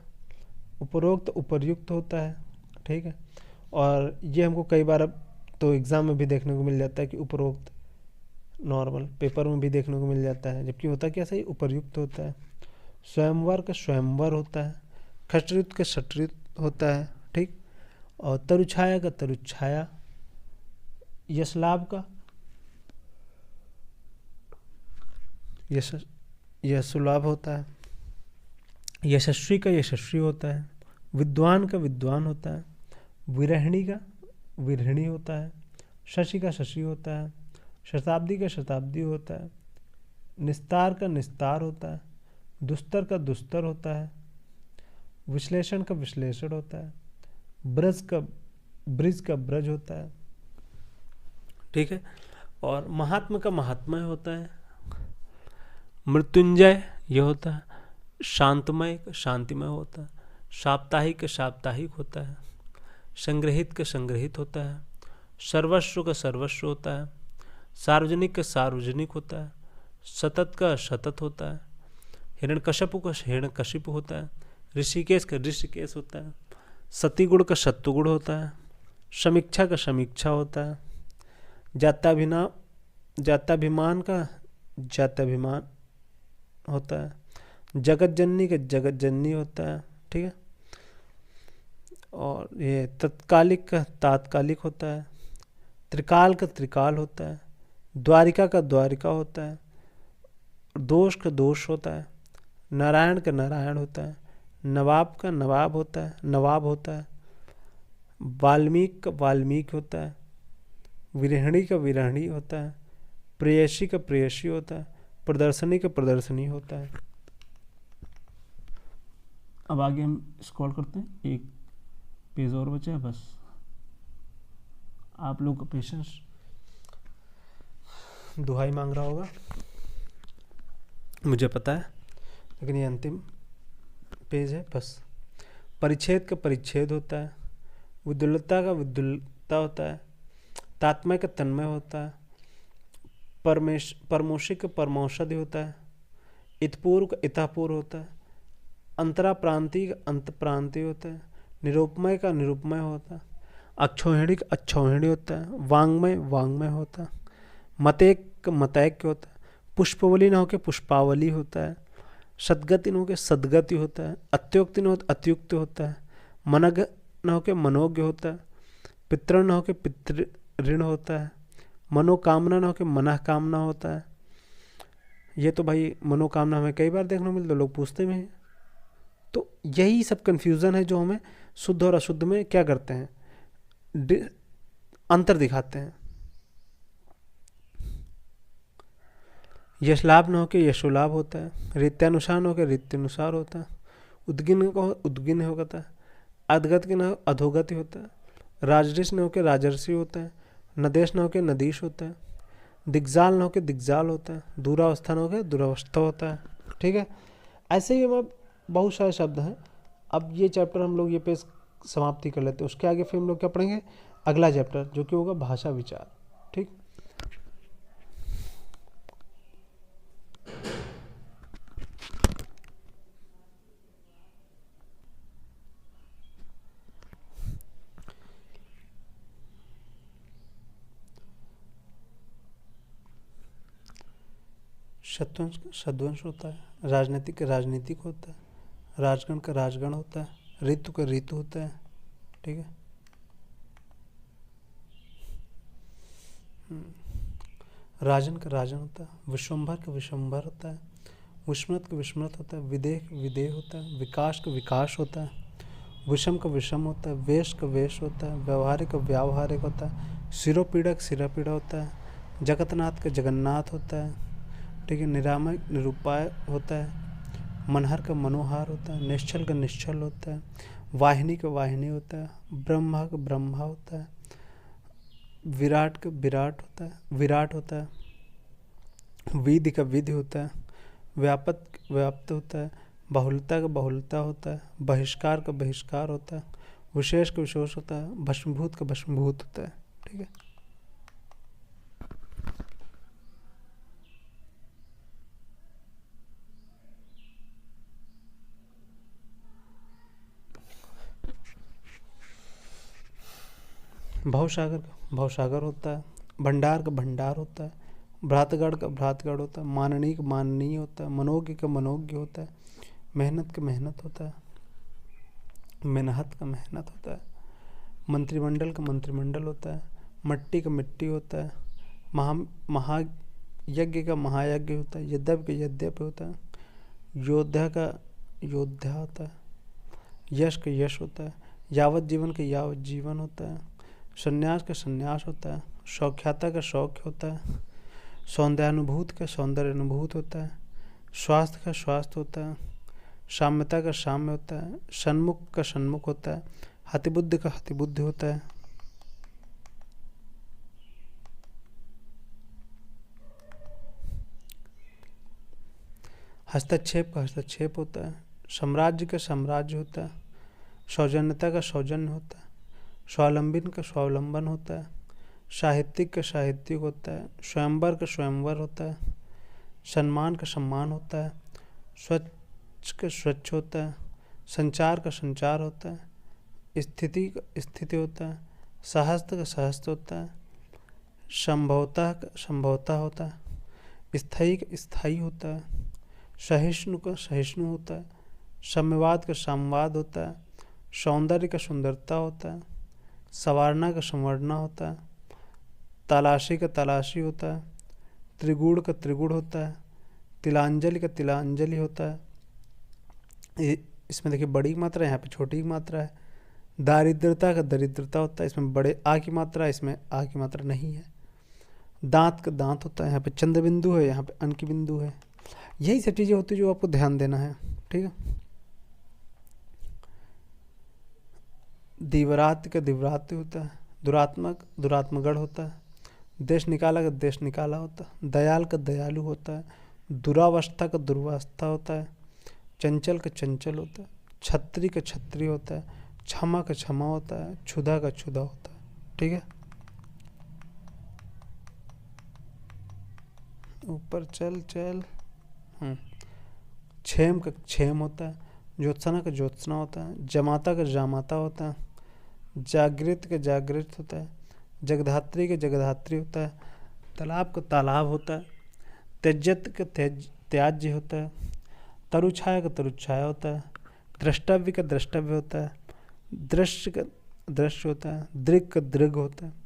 उपरोक्त उपर्युक्त होता है, ठीक है। और ये हमको कई बार अब तो एग्ज़ाम में भी देखने को मिल जाता है कि उपरोक्त, नॉर्मल पेपर में भी देखने को मिल जाता है, जबकि होता क्या सही उपर्युक्त होता है। स्वयंवर का स्वयंवर होता है, खटयुत का शटयुत होता है, ठीक। और तरुछाया का तरुछाया, यशलाभ का यशुलाभ होता है, यशस्वी का यशस्वी होता है, विद्वान का विद्वान होता है, विरहिणी का विरहिणी होता है, शशि का शशि होता है, शताब्दी का शताब्दी होता है, निस्तार का निस्तार होता है, दुस्तर का दुस्तर होता है, विश्लेषण का विश्लेषण होता है, ब्रज का ब्रज होता है, ठीक है। और महात्मा का महात्मय होता है, मृत्युंजय ये होता है, शांतमय का शांतिमय होता है, साप्ताहिक का साप्ताहिक होता है, संग्रहित का संग्रहित होता है, सर्वस्व का सर्वस्व होता है, सार्वजनिक का सार्वजनिक होता है, सतत का सतत होता है, हिरण्यकशिपु का हिरण्यकशिपु होता है, ऋषिकेश का ऋषिकेश होता है, सतीगुण का सत्वगुण होता है, समीक्षा का समीक्षा होता है, जात्याभिमान का जात्याभिमान होता है, जगत जननी का जगत जननी होता है, ठीक है। और ये तत्कालिक का तात्कालिक होता है, त्रिकाल का त्रिकाल होता है, द्वारिका का द्वारिका होता है, दोष का दोष होता है, नारायण का नारायण होता है, नवाब का नवाब होता है, नवाब होता है, वाल्मीकि का वाल्मीकि होता है, विरहणी का विरहणी होता है, प्रेयसी का प्रेयसी होता है, प्रदर्शनी का प्रदर्शनी होता है। अब आगे हम स्क्रॉल करते हैं, एक पेज और बचा है बस। आप लोग का पेशेंस दुहाई मांग रहा होगा, मुझे पता है, लेकिन ये अंतिम पेज है बस। परिच्छेद का परिच्छेद होता है, विद्युलता का विद्युलता होता है, तात्मय का तन्मय होता है, परमोषी का परमौषधि होता है, इतपूर्व का इतापूर्व होता है, अंतरा प्रांति का अंत प्रांति होता है, निरूपमय का निरूपमय होता है, अक्षौहिणी का अक्षौहिणी होता है, वांग्मय वांग्मय होता है, मतैक का मतैक्य होता है, पुष्पवली न होकर पुष्पावली होता है, सद्गति न होकर सद्गति होता है, अत्युक्ति न होकर अत्युक्त होता है, मनग न होकर मनोज्ञ होता है, पितृ न होकर पितृ ऋण होता है, मनोकामना न होकर मनः कामना होता है। ये तो भाई मनोकामना हमें कई बार देखने को मिलता है, लोग पूछते भी हैं। तो यही सब कन्फ्यूज़न है जो हमें शुद्ध और अशुद्ध में क्या करते हैं, अंतर दिखाते हैं। यशलाभ न होकर यशोलाभ होता है, रीत्यानुसार न होकर रीत्यानुसार होता है, उद्गिन को उद्गिन होता है, अधगत के न अधोगति होता है, राजऋषि न होकर राजर्षि होता है, नदेश न होकर नदीश होता है, दिग्जाल न होकर दिग्जाल होता है, दूरावस्था न होकर दूरावस्था होता है। ठीक है, ऐसे ही हम बहुत सारे शब्द हैं। अब ये चैप्टर हम लोग ये पे समाप्ति कर लेते हैं, उसके आगे फिर हम लोग क्या पढ़ेंगे, अगला चैप्टर जो कि होगा भाषा विचार। ठीक, सत्वंश का सद्वंश होता है, राजनीतिक का राजनीतिक होता है, राजगण का राजगण होता है, ऋतु का ऋतु होता है। ठीक है, राजन का राजन होता है, विश्वम्भर का विश्वम्भर होता है, विस्मृत का विस्मृत होता है, विदेह का विदेह होता है, विकास का विकास होता है, विषम का विषम होता है, वेश का वेश होता है, व्यवहारिक का व्यावहारिक होता है, सिरोपीड़ा का सिरापीड़ा होता है, जगन्नाथ का जगन्नाथ होता है। ठीक है, निरामय निरूपाय होता है, मनहर का मनोहार होता है, निश्चल का निश्चल होता है, वाहिनी का वाहिनी होता है, ब्रह्मा का ब्रह्मा होता है, विराट का विराट होता है, विराट होता है, विधि का विधि होता है, व्यापक व्याप्त होता है, बहुलता का बहुलता होता है, बहिष्कार का बहिष्कार होता है, विशेष का विशेष होता है, भस्मीभूत का भस्मीभूत होता है। ठीक है, भवसागर का भवसागर होता है, भंडार का भंडार होता है, भ्रातगढ़ का भ्रातगढ़ होता है, माननीय का माननीय होता है, मनोज्ञ का मनोज्ञ होता है, मेहनत का मेहनत होता है, मेहनत का मेहनत होता है, मंत्रिमंडल का मंत्रिमंडल होता है, मट्टी का मिट्टी होता है, महायज्ञ का महायज्ञ होता है, यद्यप का यद्यप होता है, योद्धा का योद्धा होता है, यश का यश होता है, यावत जीवन का यावत जीवन होता है, संन्यास का संन्यास होता है, सौख्याता का सौख्य होता है, सौंदर्यानुभूत का सौंदर्य अनुभूत होता है, स्वास्थ्य का स्वास्थ्य होता है, साम्यता का साम्य होता है, सन्मुख का सन्मुख होता है, हतिबुद्धि का हतिबुद्धि होता है। हस्तक्षेप का हस्तक्षेप होता है, साम्राज्य का साम्राज्य होता है, सौजन्यता का सौजन्य होता है, स्वावलंबन का स्वावलंबन होता है, साहित्यिक का साहित्यिक होता है, स्वयंवर का स्वयंवर होता है, सम्मान का सम्मान होता है, स्वच्छ का स्वच्छ होता है, संचार का संचार होता है, स्थिति का स्थिति होता है, सहस्त्र का सहस्त्र होता है, संभवतः का संभवतः होता है, स्थायी का स्थायी होता है, सहिष्णु का सहिष्णु होता है, साम्यवाद का साम्यवाद होता है, सौंदर्य का सुंदरता होता है, संवारना का संवरना होता है, तलाशी का तलाशी होता है, त्रिगुण का त्रिगुण होता है, तिलांजलि का तिलांजलि होता है। इसमें देखिए बड़ी मात्रा है, यहाँ पे छोटी मात्रा है। दारिद्रता का दरिद्रता होता है, इसमें बड़े आ की मात्रा है, इसमें आ की मात्रा नहीं है। दांत का दांत होता है, यहाँ पे चंद्र बिंदु है, यहाँ पे अन की बिंदु है। यही सब चीज़ें होती है जो आपको ध्यान देना है, ठीक है। दिवरात्य का दिवरात्य होता है, दुरात्मक दुरात्मगढ़ होता है, देश निकाला का देश निकाला होता है, दयाल का दयालु होता है, दुरावस्था का दुर्वावस्था होता है, चंचल का चंचल होता है, छत्री का छत्री होता है, क्षमा का क्षमा होता है, क्षुधा का क्षुधा होता है, ठीक है। ऊपर चल चल। क्षेम का क्षेम होता है, ज्योत्सना का ज्योत्सना होता है, जमाता का जामाता होता है, जागृत का जागृत होता है, जगधात्री का जगधात्री होता है, तालाब का तालाब होता है, त्यज्यत का त्याज्य होता है, तरुछाया का तरुछाया होता है, द्रष्टव्य का द्रष्टव्य होता है, दृश्य का दृश्य होता है, दृग का दृग होता है।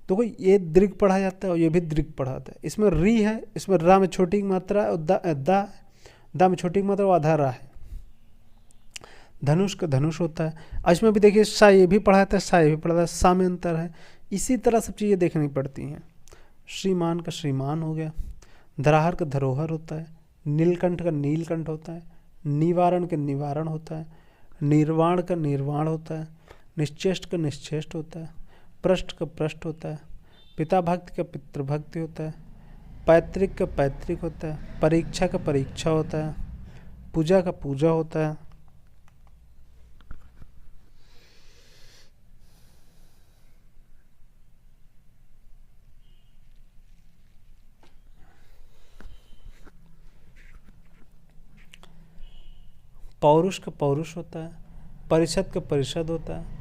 तो ये दृग पढ़ा जाता है और ये भी दृग पढ़ा जाता है। इसमें री है, इसमें रा में छोटी की मात्रा और दा में छोटी की मात्रा और आधा रा है। धनुष का धनुष होता है। इसमें भी देखिए सा ये भी पढ़ा जाता है, सा ये भी पढ़ा जाता है, सा में अंतर है। इसी तरह सब चीज़ें देखनी पड़ती हैं। श्रीमान का श्रीमान हो गया, धराहर का धरोहर होता है, नीलकंठ का नीलकंठ होता है, निवारण का निवारण होता है, निर्वाण का निर्वाण होता है, निश्चेष्ट का निश्चेष्ट होता है, पृष्ठ का पृष्ठ होता है, पिता भक्ति का पितृभक्ति होता है, पैतृक का पैतृक होता है, परीक्षा का परीक्षा होता है, पूजा का पूजा होता है। पौरुष का पौरुष होता है, परिषद का परिषद होता है,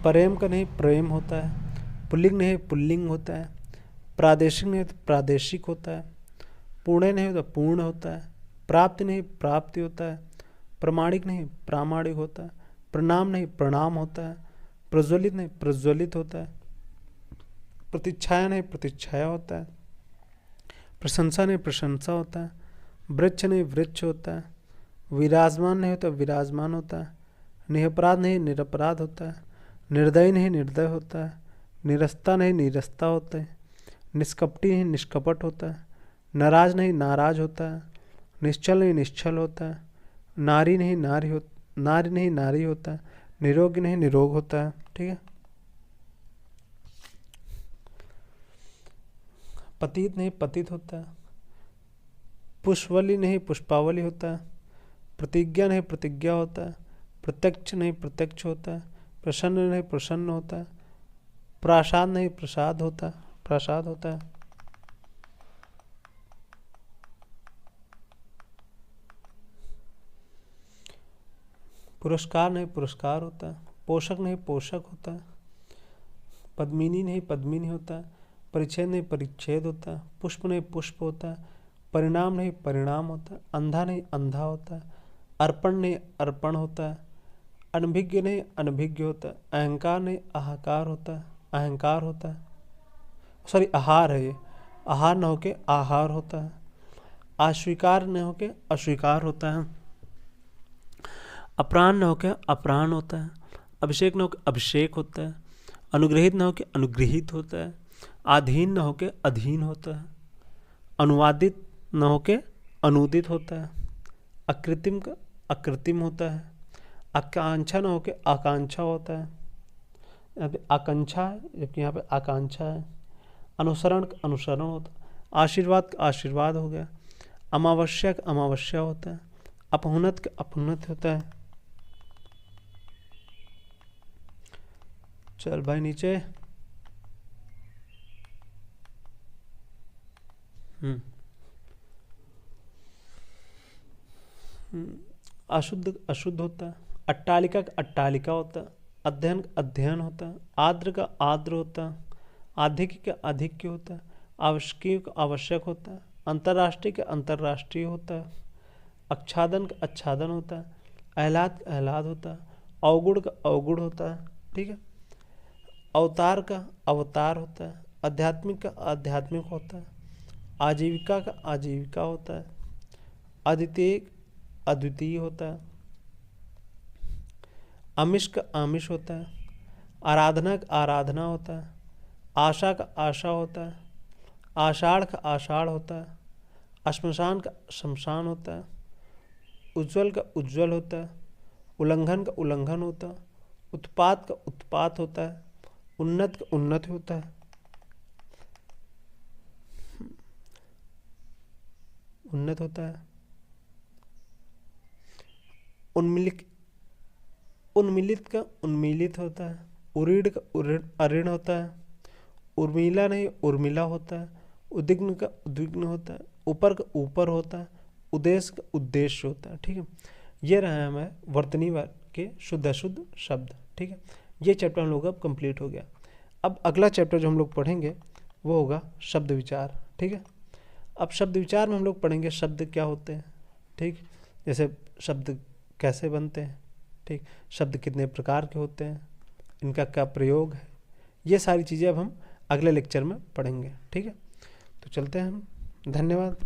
प्रेम का नहीं प्रेम होता है, पुल्लिंग नहीं पुल्लिंग होता है, प्रादेशिक नहीं तो प्रादेशिक होता है, पुण्य नहीं तो पूर्ण होता है, प्राप्ति नहीं प्राप्ति होता है, प्रमाणिक नहीं प्रामाणिक होता है, प्रणाम नहीं प्रणाम होता है, प्रज्वलित नहीं प्रज्वलित होता है, प्रतिच्छाया नहीं प्रतिच्छाया होता है, प्रशंसा नहीं प्रशंसा होता है, वृक्ष नहीं वृक्ष होता है, विराजमान नहीं होता विराजमान होता है, निरपराध नहीं निरपराध होता है, निर्दयी नहीं निर्दय होता है, निरस्ता नहीं निरस्ता होता है, निष्कपटी नहीं निष्कपट होता है, नाराज नहीं नाराज होता है, निश्चल नहीं निश्चल होता है, नारी नहीं नारी होता है, निरोग नहीं निरोग होता है, ठीक है। पतित नहीं पतित होता है, पुष्पवली नहीं पुष्पावली होता है, प्रतिज्ञा नहीं प्रतिज्ञा होता है, प्रत्यक्ष नहीं प्रत्यक्ष होता है, प्रसन्न नहीं प्रसन्न होता है, प्रसाद नहीं प्रसाद होता प्रसाद होता है। पुरस्कार नहीं पुरस्कार होता है, पोषक नहीं पोषक होता है, पद्मिनी नहीं पद्मिनी होता है, परिच्छेद नहीं परिच्छेद होता है, पुष्प नहीं पुष्प होता है, परिणाम नहीं परिणाम होता है, अंधा नहीं अंधा होता है, अर्पण नहीं अर्पण होता है, अनभिज्ञ नहीं अनभिज्ञ होता है, अहंकार नहीं अहंकार होता है अहंकार होता है, सॉरी आहार है ये, आहार न होके आहार होता है, अस्वीकार न होके अस्वीकार होता है, अप्राण न होके अप्राण होता है, अभिषेक न होके अभिषेक होता है, अनुग्रहित न होके अनुग्रहित होता है, अधीन न होके अधीन होता है, अनुवादित न होके अनुदित होता है, अकृत्रिम का अकृत्रिम होता है, आकांक्षा न होके आकांक्षा होता है, यहाँ पे आकांक्षा है जबकि यहाँ पे आकांक्षा है, अनुसरण का अनुसरण होता है, आशीर्वाद का आशीर्वाद हो गया, अमावस्या का अमावस्या होता है, अपहुनत का अपहुनत होता है। चल भाई नीचे। अशुद्ध अशुद्ध होता है, अट्टालिका का अट्टालिका होता है, अध्ययन का अध्ययन होता है, आर्द्र का आर्द्र होता है, आधिक्य का आधिक्य होता है, आवश्यक का आवश्यक होता है, अंतर्राष्ट्रीय का अंतर्राष्ट्रीय होता है, आच्छादन का आच्छादन होता है, आह्लाद का आह्लाद होता है, अवगुण का अवगुण होता है, ठीक है। अवतार का अवतार होता है, आध्यात्मिक का आध्यात्मिक होता है, आजीविका का आजीविका होता है, अद्वितीय अद्वितीय होता है, आमिष का आमिष होता है, आराधना का आराधना होता है, आशा का आशा होता है, आषाढ़ का आषाढ़ होता है, श्मशान का शमशान होता है, उज्ज्वल का उज्ज्वल होता है, उल्लंघन का उल्लंघन होता है, उत्पात का उत्पात होता है, उन्नत का उन्नत होता है, उन्नत होता है, उन्मिलित उन्मिलित का उन्मिलित होता है, उरीड़ का अऋण होता है, उर्मिला नहीं उर्मिला होता है, उद्विग्न का उद्विग्न होता है, ऊपर का ऊपर होता है, उद्देश्य का उद्देश्य होता है, ठीक है। ये रहा हमें वर्तनी के शुद्ध अशुद्ध शब्द, ठीक है। ये चैप्टर हम लोग अब कंप्लीट हो गया। अब अगला चैप्टर जो हम लोग पढ़ेंगे वो होगा शब्द विचार, ठीक है। अब शब्द विचार में हम लोग पढ़ेंगे शब्द क्या होते हैं, ठीक, जैसे शब्द कैसे बनते हैं, ठीक, शब्द कितने प्रकार के होते हैं, इनका क्या प्रयोग है, ये सारी चीज़ें अब हम अगले लेक्चर में पढ़ेंगे, ठीक है। तो चलते हैं हम, धन्यवाद।